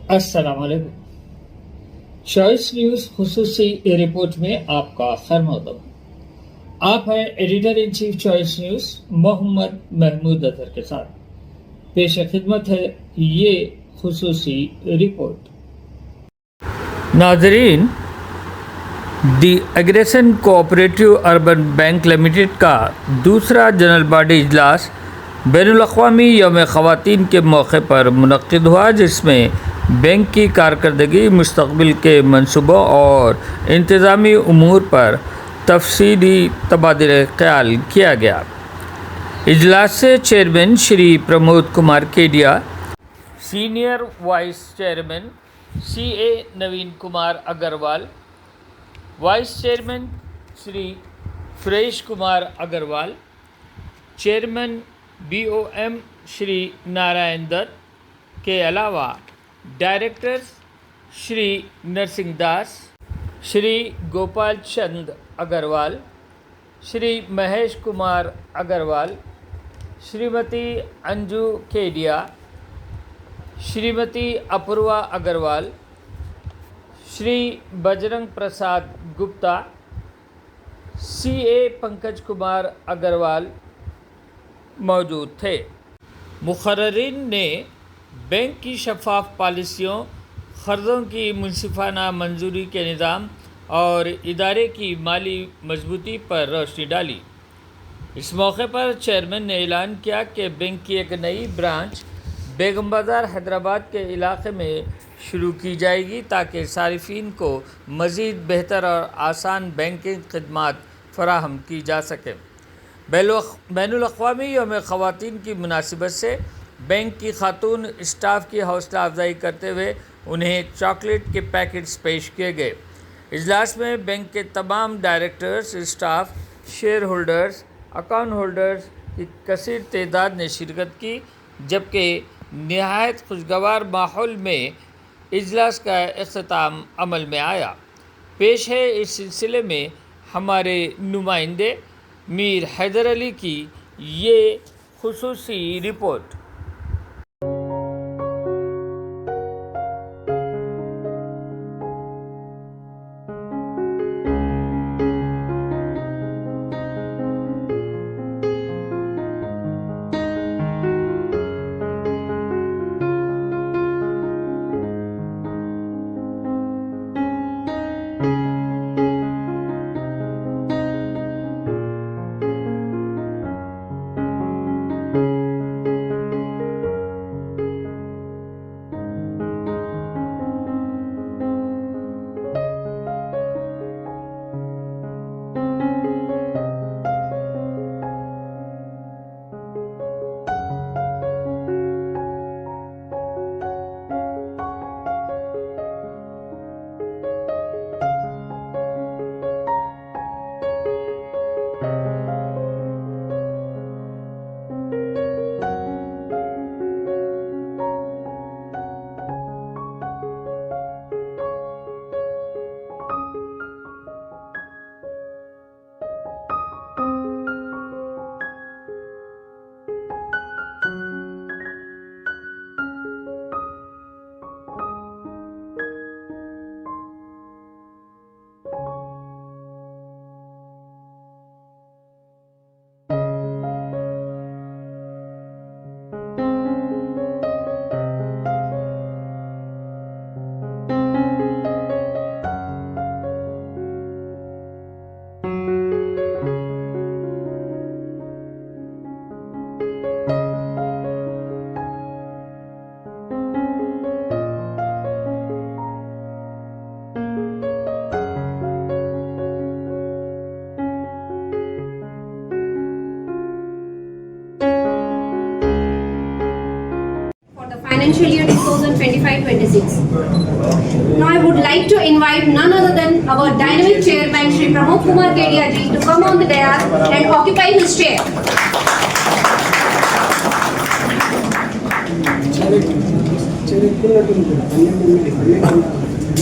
अस्सलाम वालेकुम। Choice news खुसूसी report में आपका खैर मक़दम। आप हैं editor in chief choice news Mohammad Mahmood Azhar के साथ। पेश खिदमत है ये खुसूसी रिपोर्ट। नाजरीन, the Agrasen cooperative urban bank limited का दूसरा जनरल बॉडी इजलास बैनुल-अक़वामी यौम ख़वातीन के मौके पर मुनक़्क़िद हुआ, जिसमें बैंक की कारकर्दगी, मुस्तक़बिल के मंसूबों और इंतज़ामी उमूर पर तफ़सीली तबादला ख़याल किया गया। इजलास से chairman Shri Pramod Kumar Kedia, senior vice chairman CA Naveen Kumar Agarwal, vice chairman Shri Suresh Kumar Agarwal, chairman BOM Shri Narayan Dutt के अलावा डायरेक्टर्स श्री नरसिंह दास, श्री गोपाल चंद अग्रवाल, श्री महेश कुमार अग्रवाल, श्रीमती अंजू केडिया, श्रीमती अपूर्वा अग्रवाल, श्री बजरंग प्रसाद गुप्ता, CA पंकज कुमार अग्रवाल मौजूद थे। मुक़र्ररीन ने बैंक की शफ़ाफ पॉलिसियों, क़र्ज़ों की मुनसिफ़ाना मंजूरी के निज़ाम और इदारे की माली मजबूती पर रोशनी डाली। इस मौके पर चेयरमैन ने ऐलान किया कि बैंक की एक नई ब्रांच बेगम बाज़ार हैदराबाद के इलाक़े में शुरू की जाएगी, ताकि सारिफ़ीन को मज़ीद बेहतर और आसान बैंकिंग खिदमात फ़राहम की जा सके। बैनुल-अक़वामी यौम ख़वातीन की मुनासिबत से बैंक की खातून स्टाफ की हौसला अफजाई करते हुए उन्हें चॉकलेट के पैकेट्स पेश किए गए। इजलास में बैंक के तमाम directors, staff, share holders, account holders की कसीर तादाद ने शिरकत की, जबकि नहायत खुशगवार माहौल में इजलास का इख्तिताम अमल में आया। पेश है इस सिलसिले में हमारे नुमाइंदे मीर हैदर अली की ये खुसूसी report. Financial year 2025-26. Now I would like to invite none other than our dynamic chairman Shri Pramod Kumar Kedia ji to come on the dais and occupy his chair.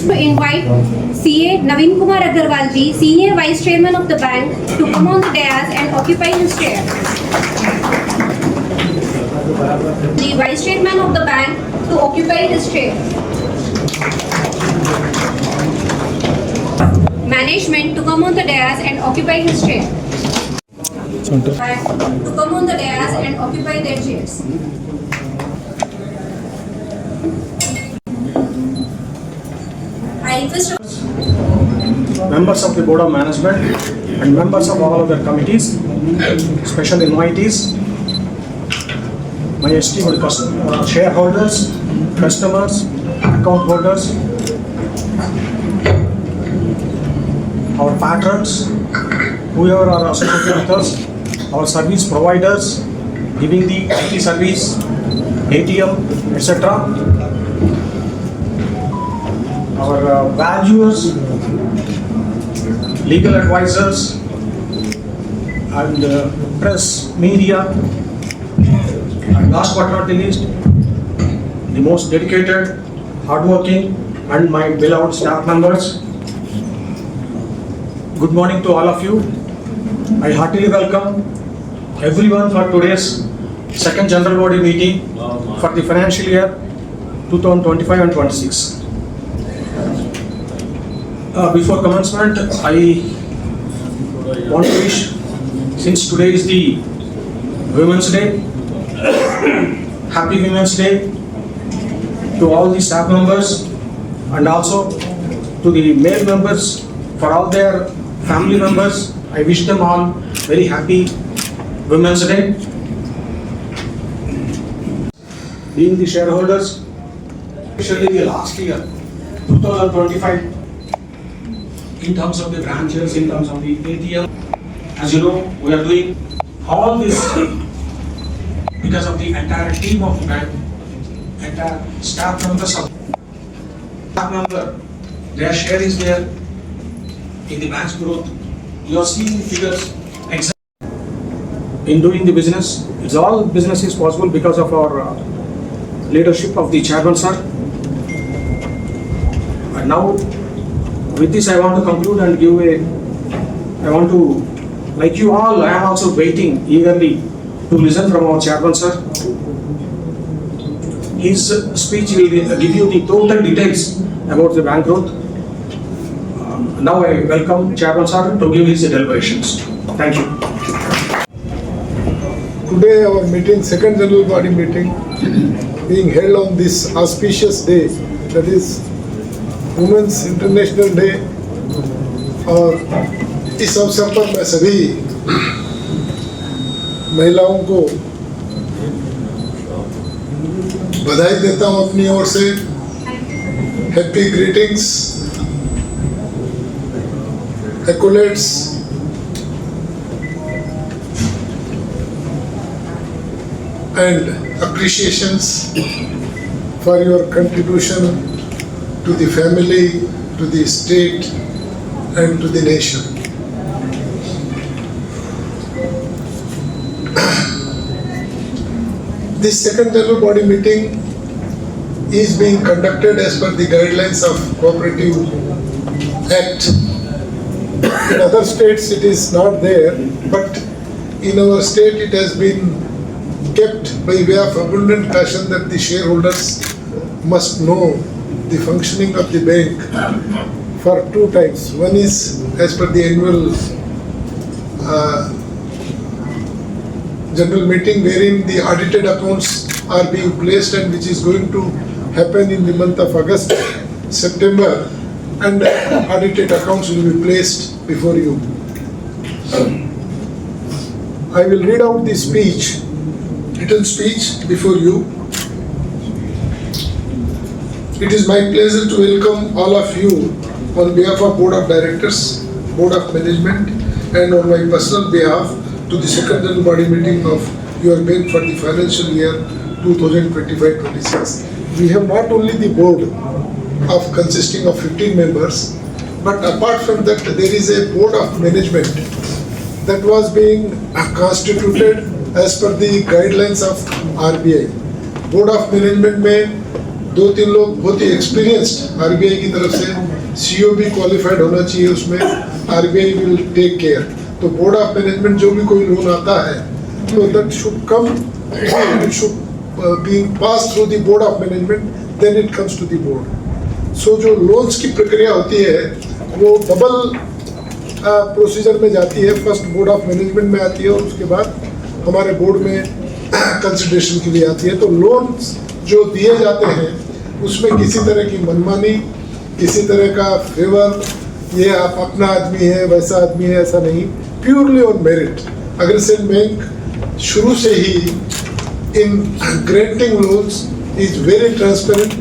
To invite CA Naveen Kumar Agarwal ji, Senior Vice Chairman of the bank, to come on the dais and occupy his chair. The Vice Chairman of the bank to occupy his chair. Management to come on the dais and occupy his chair. To come on the dais and occupy their chairs. I request members of the Board of Management and members of all other committees, special invitees, my esteemed shareholders, customers, account holders, our patrons, whoever are associated with us, our service providers, giving the IT service, ATM, etc. Our valuers, legal advisors, and press, media, and last but not the least, the most dedicated, hardworking, and my beloved staff members. Good morning to all of you. I heartily welcome everyone for today's second general body meeting for the financial year 2025 and 26. Before commencement, I want to wish, since today is the Women's Day, Happy Women's Day to all the staff members and also to the male members, for all their family members. I wish them all very happy Women's Day. Being the shareholders, especially the last year, 2025, in terms of the branches, in terms of the ATM, as you know, we are doing all this because of the entire team of the bank, entire staff members of staff member, their share is there in the bank's growth. You are seeing the figures in doing the business. It's all business is possible because of our leadership of the chairman, sir. And now, with this, I want to conclude and give I want to, like you all, I am also waiting eagerly to listen from our chairman, sir. His speech will give you the total details about the bank growth. Now I welcome chairman, sir, to give his deliberations. Thank you. Today our meeting, second general body meeting, being held on this auspicious day, that is women's international day, और इस अवसर पर मैं सभी महिलाओं को बधाई देता हूं अपनी ओर से. Happy greetings, accolades, and appreciations for your contribution to the family, to the state, and to the nation. This second general body meeting is being conducted as per the guidelines of Cooperative Act. In other states it is not there, but in our state it has been kept by way of abundant caution that the shareholders must know the functioning of the bank for two times. One is as per the annual general meeting, wherein the audited accounts are being placed and which is going to happen in the month of August, September, and audited accounts will be placed before you. I will read out the speech, written speech before you. It is my pleasure to welcome all of you on behalf of Board of Directors, Board of Management, and on my personal behalf to the second general body meeting of your bank for the financial year 2025-26. We have not only the board of consisting of 15 members, but apart from that there is a board of management that was being constituted as per the guidelines of RBI. Board of management में दो तीन लोग बहुत ही experienced RBI की तरफ से, CEO भी qualified होना चाहिए उसमें, आरबीआई विल टेक केयर. तो बोर्ड ऑफ मैनेजमेंट जो भी कोई लोन आता है तो that should come, it should being passed through the board of management, then it comes to the board. सो जो लोन्स की प्रक्रिया होती है वो डबल प्रोसीजर में जाती है। फर्स्ट बोर्ड ऑफ मैनेजमेंट में आती है और उसके बाद हमारे बोर्ड में कंसिडरेशन के लिए आती है। तो लोन्स जो दिए जाते हैं उसमें किसी तरह की मनमानी, किसी तरह का फेवर, ये आप अपना आदमी है वैसा आदमी है, ऐसा नहीं, purely on merit. Agrasen bank शुरू से ही in granting loans is very transparent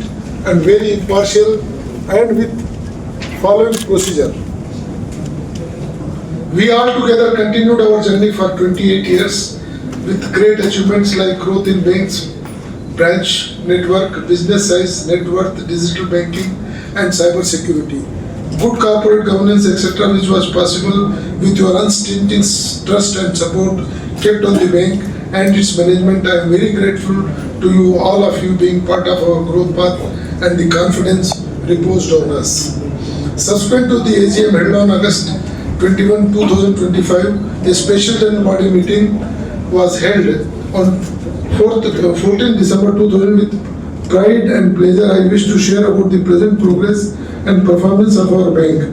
and very impartial and with following procedure. We all together continued our journey for 28 years with great achievements like growth in banks, branch network, business size, net worth, digital banking and cyber security. Good corporate governance, etc., which was possible with your unstinting trust and support kept on the bank and its management. I am very grateful to you, all of you, being part of our growth path and the confidence reposed on us. Subsequent to the AGM held on August 21, 2025, a special general body meeting was held on 14 December 2000 with pride and pleasure. I wish to share about the present progress and performance of our bank.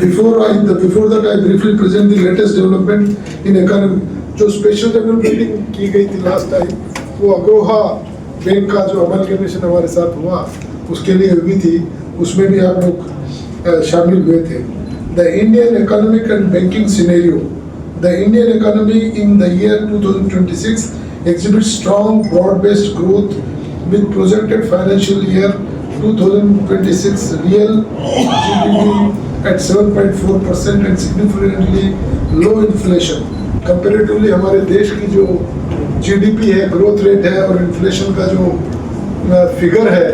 Before that, I briefly present the latest development in economy. जो special general meeting की गई थी last time, वो Agroha bank का जो amalgamation हमारे साथ हुआ उसके लिए हुई थी, उसमें भी आप लोग शामिल हुए थे। The Indian economic and banking scenario. The Indian economy in the year 2026 exhibits strong broad-based growth with projected financial year 2026 real GDP at 7.4% and significantly low inflation. Comparatively हमारे देश की जो GDP है, ग्रोथ रेट है और inflation का जो figure है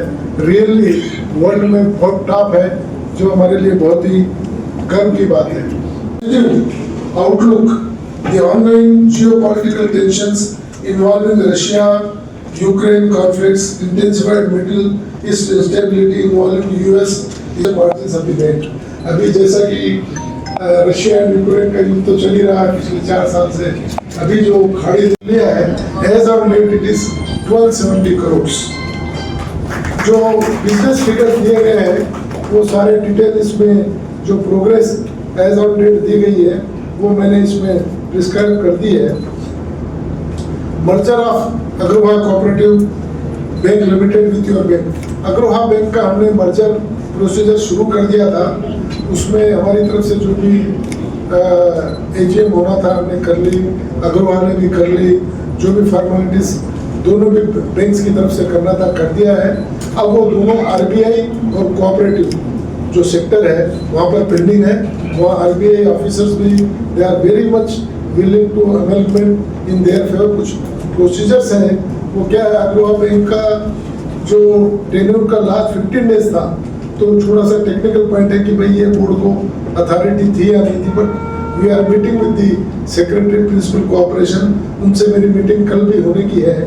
रियली वर्ल्ड में बहुत टॉप है, जो हमारे लिए बहुत ही गर्व की बात है। Outlook: the ongoing geopolitical tensions involving Russia, Ukraine conflicts, intensified Middle East instability involving US is margins of the bank. अभी जैसा कि रशिया और यूक्रेन का युद्ध तो चल ही रहा है पिछले 4 साल से, अभी जो खाड़ी लिया है as on date it is 1270 crore. जो बिजनेस फिगर दिए गए हैं वो सारे डिटेल इसमें जो प्रोग्रेस एज ऑन डेट दी गई है वो मैंने इसमें प्रिस्क्राइब कर दी है। Merger of Agroha cooperative bank limited with your bank. Agroha bank का हमने मर्जर प्रोसीजर शुरू कर दिया था, उसमें हमारी तरफ से जो भी एजीएम होना था हमने कर ली, अग्रोहा ने भी कर ली, जो भी फॉर्मेलिटीज दोनों भी बैंक्स की तरफ से करना था कर दिया है। अब वो दोनों आरबीआई और कोऑपरेटिव जो सेक्टर है वहाँ पर पेंडिंग है। वहाँ आरबीआई ऑफिसर्स भी they are very much willing to amendment in their favour. कुछ प्रोसीजर्स हैं, वो क्या है, अग्रोहा बैंक का जो टेन्योर का लास्ट 15 डेज था, तो थोड़ा सा टेक्निकल पॉइंट है कि भाई ये बोर्ड को अथॉरिटी थी या नहीं थी, but we are meeting with the secretary principal cooperation, उनसे मेरी मीटिंग कल भी होने की है,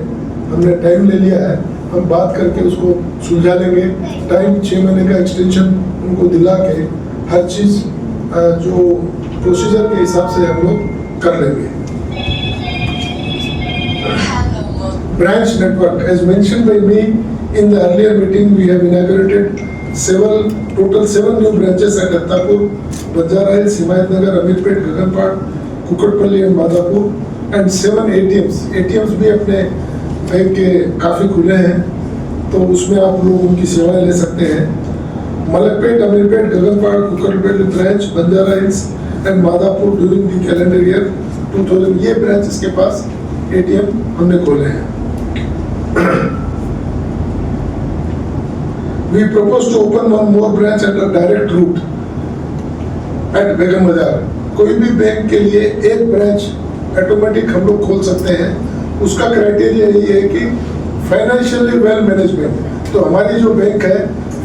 हमने टाइम ले लिया है, हम बात करके उसको सुलझा लेंगे। टाइम 6 महीने का एक्सटेंशन उनको दिला के हर चीज़ जो प्रोसीजर के हिसाब से हम लोग कर लेंगे। Branch network, as mentioned by me in the earlier meeting, we have inaugurated total 7 new branches at Attapur, Banjara Hills, Himayatnagar, Amirpet, Gaganpad, Kukatpalli and Madhapur, and 7 ATMs. ATMs भी अपने बैंक के काफ़ी खुले हैं, तो उसमें आप लोग उनकी सेवाएं ले सकते हैं। Malakpet, Amirpet, Gaganpad, Kukatpalli branch, Banjara Hills and Madhapur during the calendar year 2000 ये ब्रांच के पास ATM हमने खोले हैं। We propose to open one more branch at a direct route at बेगम बाजार। कोई भी बैंक के लिए एक ब्रांच ऑटोमेटिक हम लोग खोल सकते हैं। उसका क्राइटेरिया ये है कि फाइनेंशियली वेल मैनेजमेंट। तो हमारी जो बैंक है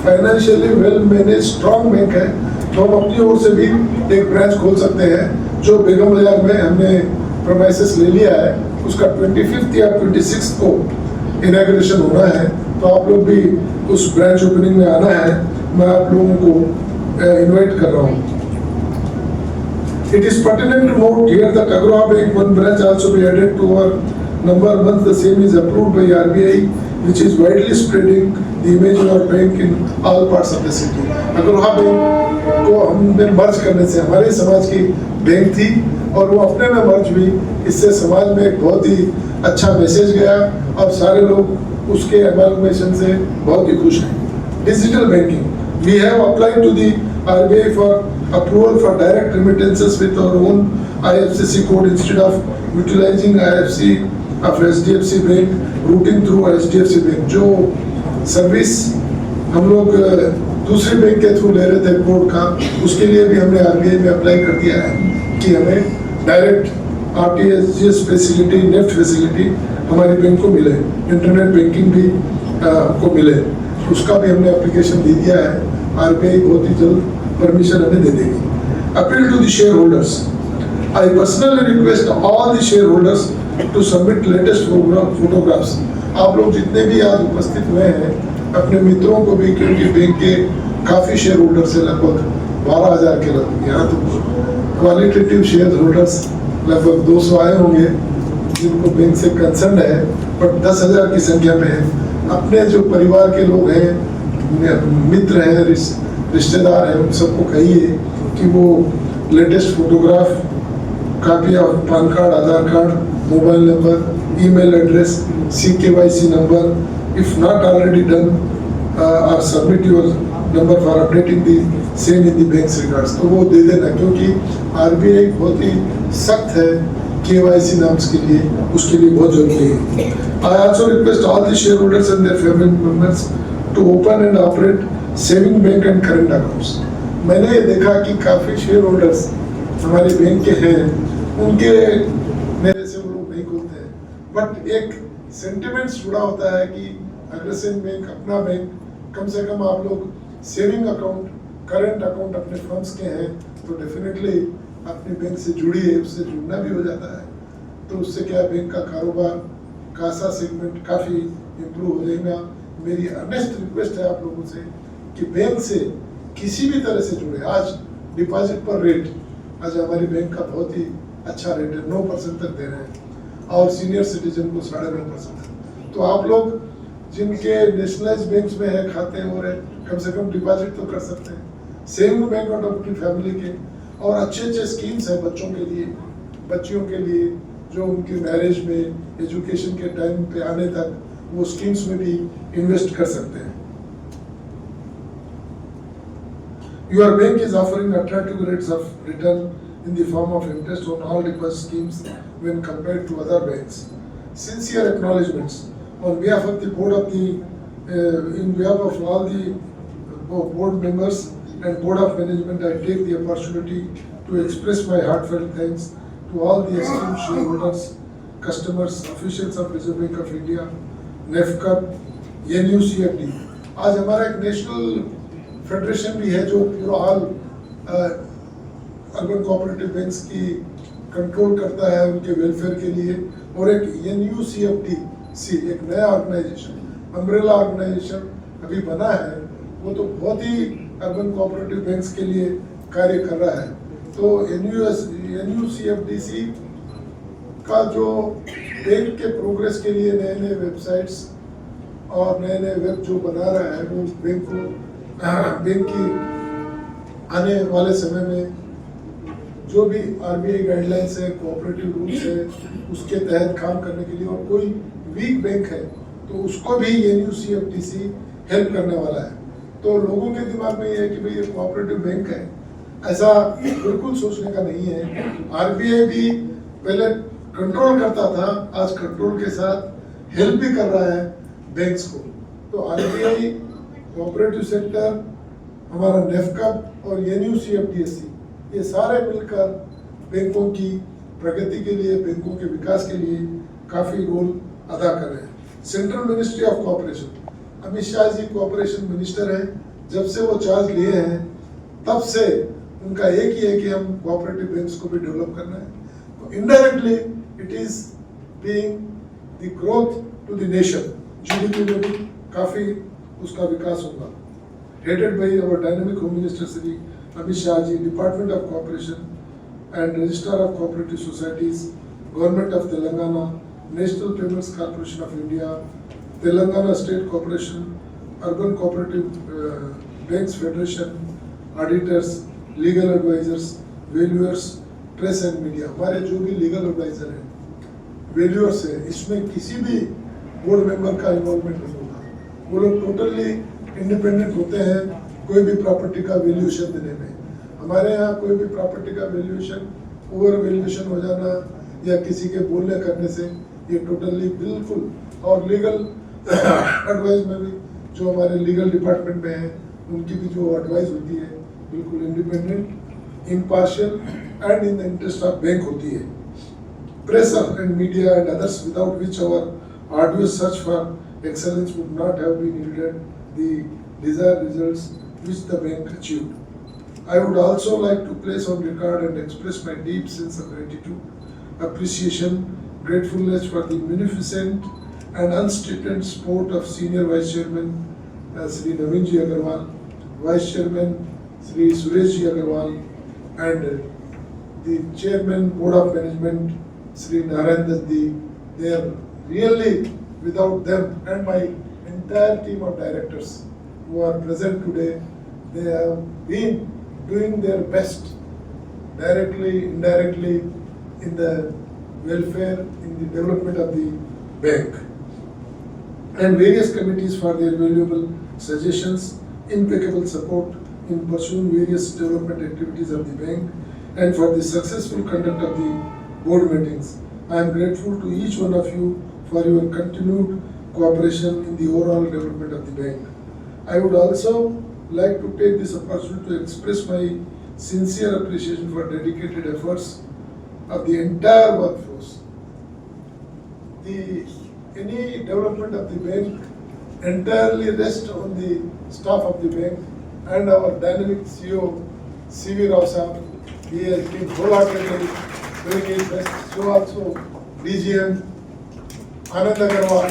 financially well manage strong bank है, तो हम अपनी ओर से भी एक ब्रांच खोल सकते हैं। जो बेगम बाजार में हमने प्रोमाइसेस ले लिया है, उसका 25 या 26 को इनॉग्रेशन होना है, तो आप लोग भी उस ब्रांच ओपनिंग में आना है। मैं आप लोगों को इनवाइट कर रहा हूँ। It is pertinent to note here that Agroha Bank one branch also be added to our number once the same is approved by RBI which is widely spreading the image of our bank in all parts of the city. Agroha bank को हमने मर्ज करने से हमारे समाज की bank थी और वो अपने में मर्ज हुई, इससे समाज में एक बहुत ही अच्छा मैसेज गया और सारे लोग उसके एमालगमेशन से बहुत ही खुश हैं। Digital banking, we have applied to the RBI for approval for direct remittances with our own IFSC code instead of utilizing IFSC of HDFC Bank, routing through HDFC Bank। जो सर्विस हम लोग दूसरे बैंक के through ले रहे थे code का, उसके लिए भी हमने RBI में अप्लाई कर दिया है कि हमें direct RTGS facility, NEFT facility हमारी बैंक को मिले, इंटरनेट बैंकिंग भी को मिले, उसका भी हमने एप्लीकेशन दे दिया है। RBI बहुत ही जल्द परमिशन हमें दे देगी। Appeal to the shareholders, I personally request all the shareholders to submit latest photographs. आप लोग जितने भी आज उपस्थित हुए हैं अपने मित्रों को भी, क्योंकि बैंक के काफ़ी शेयर होल्डर्स है, लगभग 12,000 के लगभग, यहाँ तो क्वालिटेटिव शेयर होल्डर्स लगभग 200 आए होंगे जिनको बैंक से कंसर्न है, बट 10,000 की संख्या में है। अपने जो परिवार के लोग हैं, मित्र हैं, रिश्तेदार हैं, उन सबको कहिए कि वो latest photograph, copy of pan card, Aadhaar card, mobile number, email address, CKYC number, if not already done, और submit your number for updating the same in the bank's records, तो वो दे देना, क्योंकि RBI बहुत ही सख्त है KYC नाम्स के लिए, उसके लिए बहुत जरूरी है। I also request all the shareholders and their family members to open and operate saving bank and current accounts. मैंने ये देखा कि काफ़ी शेयर होल्डर्स हमारे बैंक के हैं, उनके मेरे से वो लोग नहीं खोलते हैं, बट एक सेंटिमेंट्स जुड़ा होता है कि अग्रसेन बैंक, अपना बैंक, कम से कम आप लोग सेविंग अकाउंट, करंट अकाउंट अपने फर्म्स के हैं तो डेफिनेटली अपने बैंक से जुड़िए, उससे जुड़ना भी हो जाता है, तो उससे क्या बैंक का कारोबार, कासा सेगमेंट काफ़ी इम्प्रूव हो जाएगा। मेरी अर्नेस्ट रिक्वेस्ट है आप लोगों से कि बैंक से किसी भी तरह से जुड़े। आज डिपॉजिट पर रेट, आज हमारी बैंक का बहुत ही अच्छा रेट है, 9% तक दे रहे हैं और सीनियर सिटीजन को 9.5%। तो आप लोग जिनके नेशनलाइज बैंक्स में है खाते हो रहे, कम से कम डिपॉजिट तो कर सकते हैं। सेविंग बैंक और अपनी फैमिली के, और अच्छे स्कीम्स हैं बच्चों के लिए, बच्चियों के लिए, जो उनके मैरिज में, एजुकेशन के टाइम पे आने तक वो स्कीम्स में भी इन्वेस्ट कर सकते हैं। Your bank is offering attractive rates of return in the form of interest on all deposit schemes when compared to other banks. Sincere acknowledgements on behalf of the board of in behalf of all the board members and board of management, I take the opportunity to express my heartfelt thanks to all the esteemed shareholders, customers, officials of Reserve Bank of India, NEFCAP, NUCFD। आज हमारा एक national federation भी है जो पूरा all urban cooperative banks की control करता है उनके वेलफेयर के लिए, और एक NUCFDC एक नया ऑर्गेनाइजेशन, अम्ब्रेला ऑर्गेनाइजेशन अभी बना है, वो तो बहुत ही अर्बन कोऑपरेटिव बैंक्स के लिए कार्य कर रहा है। तो NUCFDC का जो बैंक के प्रोग्रेस के लिए नए नए वेबसाइट्स और नए नए वेब जो बना रहा है, वो बैंक की आने वाले समय में जो भी RBI गाइडलाइंस है, कोऑपरेटिव रूल्स है, उसके तहत काम करने के लिए, और कोई वीक बैंक है तो उसको भी NUCFDC हेल्प करने वाला है। तो लोगों के दिमाग में ये है कि भाई ये कोऑपरेटिव बैंक है, ऐसा बिल्कुल सोचने का नहीं है। RBI भी पहले कंट्रोल करता था, आज कंट्रोल के साथ हेल्प भी कर रहा है बैंक्स को। तो RBI, कोऑपरेटिव सेक्टर, हमारा नेफकप और NUCFDC, ये सारे मिलकर बैंकों की प्रगति के लिए, बैंकों के विकास के लिए काफ़ी रोल अदा कर रहे हैं। Central ministry of cooperation, Amit Shah ji cooperation minister हैं, जब से वो चार्ज लिए हैं तब से उनका एक ही है कि हम कोऑपरेटिव बैंक्स को भी डेवलप करना है। तो indirectly it is being the growth to the nation, GDP में भी काफ़ी उसका विकास होगा। Headed by our dynamic home minister Shri Amit Shah ji, department of cooperation and registrar of cooperative societies, government of Telangana, national payments corporation of India, Telangana State Corporation, Urban Cooperative Banks Federation, auditors, legal advisors, valuers, press and media. हमारे जो भी legal adviser हैं, valuers हैं, इसमें किसी भी board member का involvement नहीं होगा। वो लोग टोटली इंडिपेंडेंट होते हैं कोई भी प्रॉपर्टी का वैल्यूएशन देने में। हमारे यहाँ कोई भी प्रॉपर्टी का वैल्यूएशन ओवर वैल्यूएशन हो जाना या किसी के बोलने करने से ये टोटली बिल्कुल, और लीगल एडवाइस में भी जो हमारे लीगल डिपार्टमेंट में है उनकी भी जो एडवाइस होती है बिल्कुल independent, impartial and in the interest of bank होती है। Press and media and others without which our arduous search for excellence would not have been yielded the desired results which the bank achieved. I would also like to place on record and express my deep sense of gratitude, appreciation, gratefulness for the munificent and unstated support of Senior Vice Chairman Sri Naveen Ji Agarwal, Vice Chairman Sri Suresh Ji Agarwal, and the Chairman Board of Management Sri Narayan Daddi. They are really, without them and my entire team of directors who are present today, they have been doing their best directly, indirectly in the welfare, in the development of the bank, and various committees for their valuable suggestions, impeccable support in pursuing various development activities of the bank, and for the successful conduct of the board meetings. I am grateful to each one of you for your continued cooperation in the overall development of the bank. I would also like to take this opportunity to express my sincere appreciation for dedicated efforts of the entire workforce. Any development of the bank entirely rests on the staff of the bank and our dynamic CEO, C.V. Rao Sahab. He has been wholeheartedly doing his best. So also DGM, Anand Agarwal.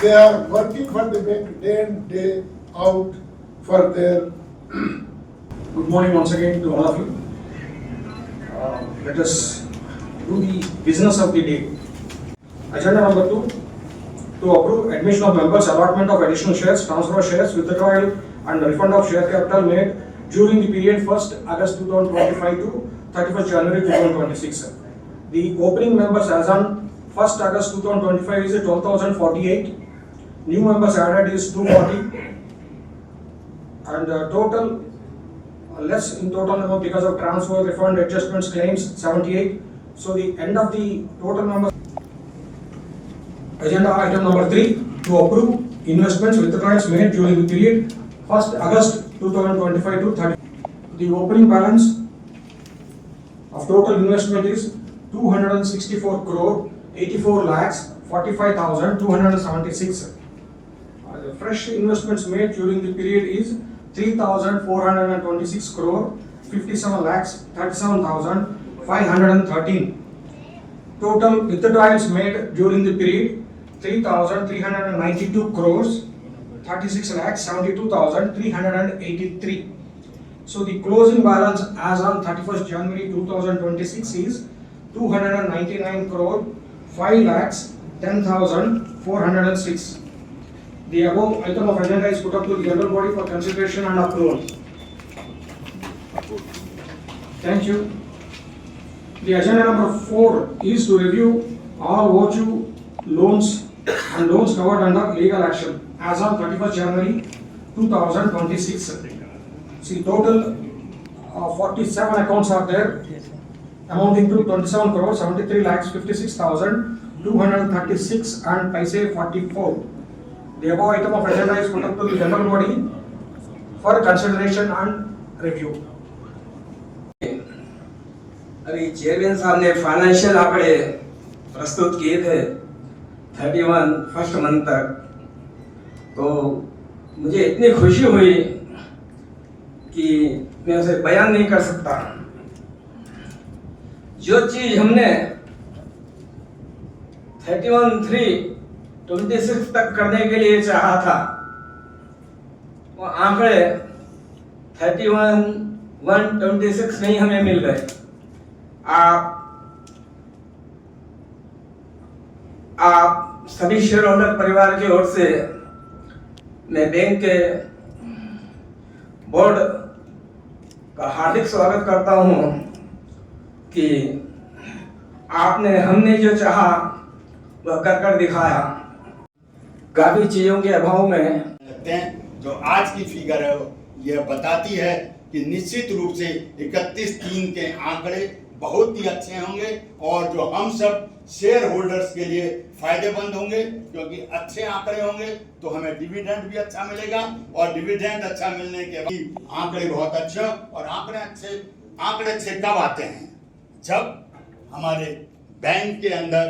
They are working for the bank day in, day out for their. Good morning once again to all of you. Let us do the business of the day. Agenda number 2, to approve admission of members, allotment of additional shares, transfer of shares, withdrawal and refund of share capital made during the period 1st August 2025 to 31st January 2026. The opening members as on 1st August 2025 is 12,048. New members added is 240. And total less in total number because of transfer, refund, adjustments, claims 78. So the end of the total number. Agenda item number 3, to approve investments withdrawals made during the period 1st August 2025 to 30. The opening balance of total investment is 264 crore 84 lakhs 45,276. The fresh investments made during the period is 3,426 crore 57 lakhs 37,513. Total withdrawals made during the period 3,392 crores 36 lakhs 72,383. So the closing balance as on 31st January 2026 is 299 crore 5 lakhs 10,406. The above item of agenda is put up to the general body for consideration and approval. Thank you. The agenda number 4 is to review all overdue loans and loans covered under legal action as on 31st January 2026. See, total 47 accounts are there, amounting to 27 crore 73 lakhs 56,236 and paise 44. The above item of agenda is put up to the general body for consideration and review. अभी chairman साहब ने financial आंकड़े प्रस्तुत किए थे 31 first month तक, तो मुझे इतनी खुशी हुई कि मैं उसे बयान नहीं कर सकता। जो चीज हमने 31/3/26 तक करने के लिए चाहा था, वो आंकड़े 31/1/26 नहीं हमें मिल गए। आप सभी शेयर होल्डर परिवार की ओर से मैं बैंक के बोर्ड का हार्दिक स्वागत करता हूं कि आपने हमने जो चाहा वह कर दिखाया। काफी चीजों के अभाव में लगते हैं जो आज की फिगर है यह बताती है कि निश्चित रूप से 31/3 के आंकड़े बहुत ही अच्छे होंगे और जो हम सब शेयर होल्डर्स के लिए फायदेमंद होंगे, क्योंकि अच्छे आंकड़े होंगे तो हमें डिविडेंड भी अच्छा मिलेगा और डिविडेंड अच्छा मिलने के बाद आंकड़े बहुत अच्छे। और आंकड़े अच्छे कब आते हैं? जब हमारे बैंक के अंदर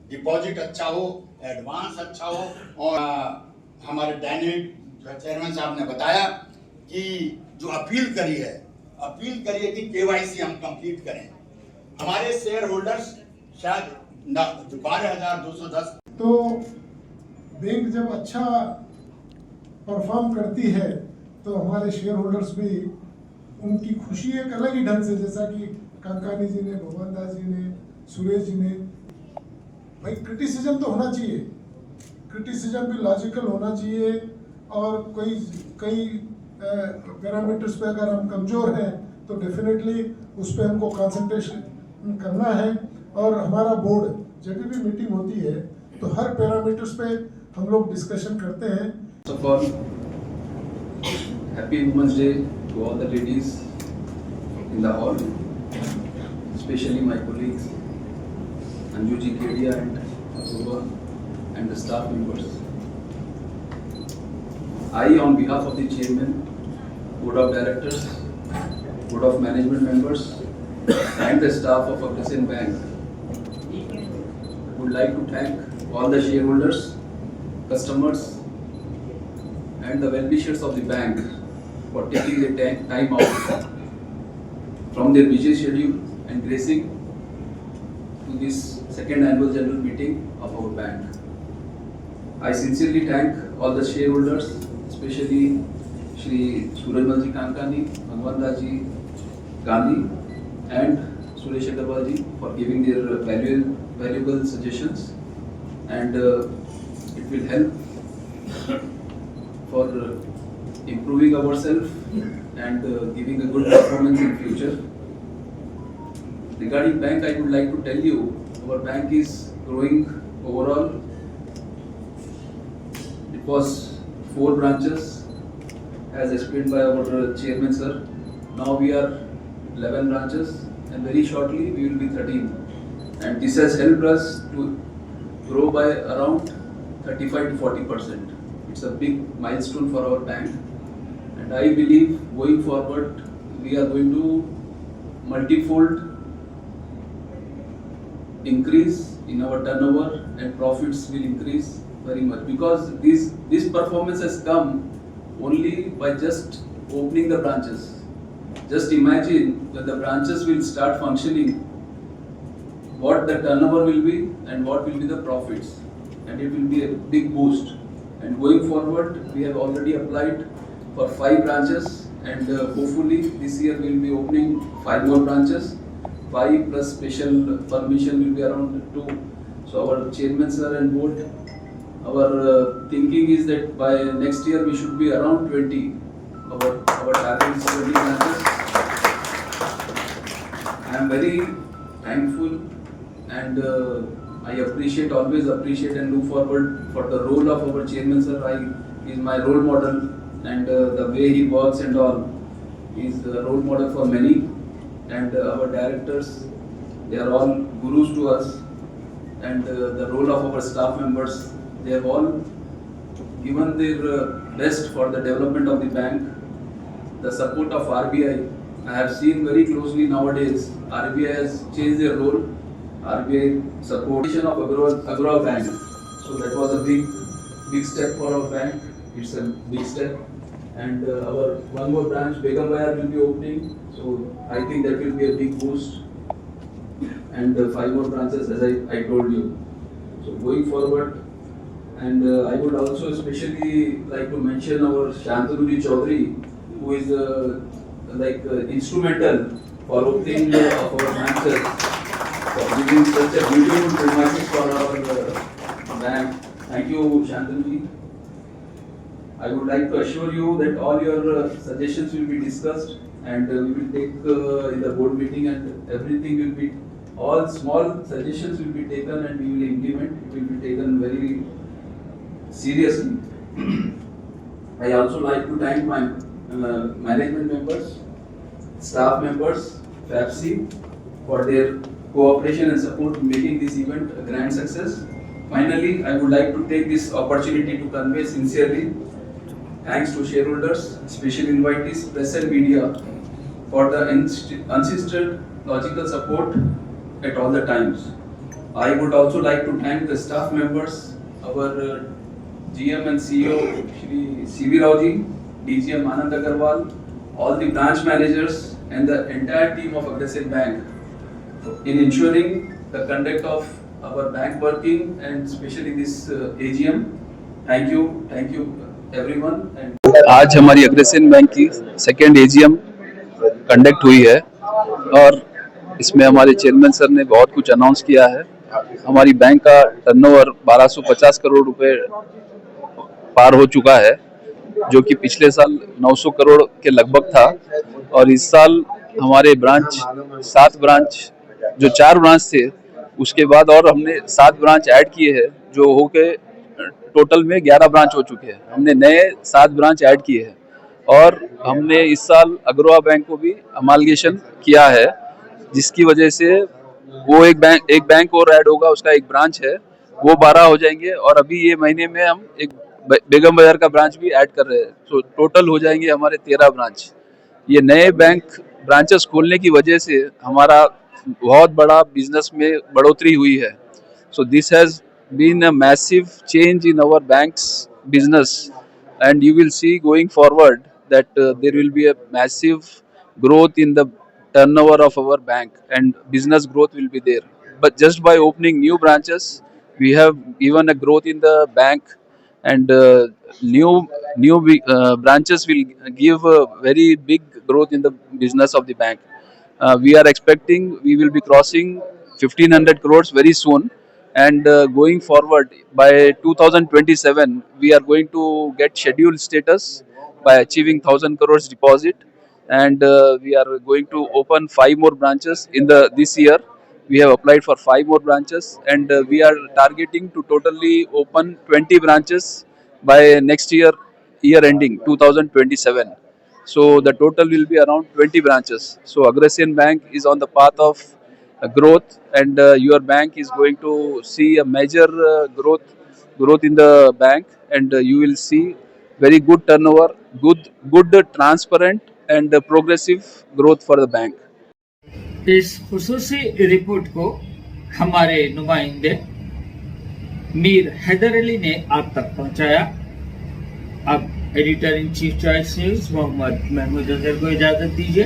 डिपॉजिट अच्छा हो, एडवांस अच्छा हो। और हमारे डायनेमिक चेयरमैन साहब ने बताया कि जो अपील करी है कि केवाईसी हम कंप्लीट करें। हमारे शेयर होल्डर्स शायद 12,210। तो बैंक जब अच्छा परफॉर्म करती है तो हमारे शेयर होल्डर्स भी उनकी खुशी एक अलग ही ढंग से, जैसा कि कांकानी जी ने, भगवान दास जी ने, सुरेश जी ने, भाई क्रिटिसिज्म तो होना चाहिए, क्रिटिसिज्म भी लॉजिकल होना चाहिए। और कई पैरामीटर्स पे अगर हम कमजोर हैं तो डेफिनेटली उस पर हमको कंसंट्रेशन करना है। और हमारा बोर्ड जब भी मीटिंग होती है तो हर पैरामीटर्स पे हम लोग डिस्कशन करते हैं। First of all, Happy Women's Day to all the ladies in the hall, especially my colleagues Anju ji Kedia and Apurva and the staff members. I, on behalf of the chairman, board of directors, board of management members and the staff of Agrasen Bank, would like to thank all the shareholders, customers and the well-wishers of the bank for taking their time out from their busy schedule and gracing to this second annual general meeting of our bank. I sincerely thank all the shareholders, especially Shri Surajmalji Kankani, Bhagwan Das ji Gandhi and Suresh Agarwal ji for giving their valuable suggestions, and it will help for improving ourselves and giving a good performance in future. Regarding bank, I would like to tell you our bank is growing overall. It was 4 branches as explained by our chairman sir. Now we are 11 branches and very shortly we will be 13. And this has helped us to grow by around 35 to 40%. It's a big milestone for our bank, and I believe going forward we are going to multifold increase in our turnover and profits will increase very much, because this performance has come only by just opening the branches. Just imagine when the branches will start functioning, what the turnover will be and what will be the profits, and it will be a big boost. And going forward, we have already applied for 5 branches, and hopefully this year we will be opening 5 more branches. 5 plus special permission will be around 2. So our chairman sir and board, our thinking is that by next year we should be around 20. Our target is 20 branches. I am very thankful and I always appreciate and look forward for the role of our chairman sir. He is my role model, and the way he works and all is a role model for many. And our directors, they are all gurus to us, and the role of our staff members, they have all given their best for the development of the bank. The support of RBI, I have seen very closely nowadays. RBI has changed their role. RBI support of Agrawal Bank. So that was a big step for our bank. It's a big step. And our one more branch, Begum Bayar, will be opening. So I think that will be a big boost. And 5 more branches, as I told you. So going forward, and I would also especially like to mention our Shantanu Chaudhary, who is instrumental for opening of our branches, for giving such a beautiful premises for our bank. Thank you, Shantanji. I would like to assure you that all your suggestions will be discussed and we will take in the board meeting, and everything will be, all small suggestions will be taken and we will implement. It will be taken very seriously. I also like to thank my management members, staff members, FAPSI for their cooperation and support in making this event a grand success. Finally, I would like to take this opportunity to convey sincerely thanks to shareholders, special invitees, press and media for the unsisted logical support at all the times. I would also like to thank the staff members, our GM and CEO Shri C.V. Raoji, DGM Anand Agarwal, all the branch managers and the entire team of Agrasen Bank in ensuring the conduct of our bank working and especially this AGM. Thank you everyone. And आज हमारी aggression bank की second AGM conduct हुई है और इसमें हमारे chairman sir ने बहुत कुछ अनाउंस किया है। हमारी बैंक का टर्नओवर 1250 करोड़ रुपए पार हो चुका है, जो कि पिछले साल 900 करोड़ के लगभग था। और इस साल हमारे ब्रांच 7 ब्रांच, जो 4 ब्रांच थे उसके बाद और हमने 7 ब्रांच ऐड किए हैं, जो हो के टोटल में 11 ब्रांच हो चुके हैं। हमने नए 7 ब्रांच ऐड किए हैं और हमने इस साल अग्रवा बैंक को भी अमालगेशन किया है, जिसकी वजह से वो एक बैंक और ऐड होगा, उसका एक ब्रांच है, वो 12 हो जाएंगे। और अभी ये महीने में हम एक बेगम बाजार का ब्रांच भी ऐड कर रहे हैं, तो टोटल हो जाएंगे हमारे 13 ब्रांच। ये नए बैंक ब्रांचेस खोलने की वजह से हमारा बहुत बड़ा बिजनेस में बढ़ोतरी हुई है। So this has been a massive change in our banks business and you will see going forward that there will be a massive growth in the turnover of our bank and business growth will be there. But just by opening new branches, we have given a growth in the bank, and new branches will give a very big growth in the business of the bank. We are expecting we will be crossing 1500 crores very soon. And going forward by 2027 we are going to get scheduled status by achieving 1000 crores deposit, and we are going to open 5 more branches in this year. We have applied for 5 more branches, and we are targeting to totally open 20 branches by next year ending 2027. So the total will be around 20 branches. So Agrasen Bank is on the path of growth, and your bank is going to see a major growth in the bank, and you will see very good turnover, good transparent and progressive growth for the bank. इस खुसूसी report को हमारे नुमाइंदे मीर हैदर अली ने आप तक पहुंचाया। अब editor in chief choice news Mohammad Mahmood Azhar को इजाजत दीजिए।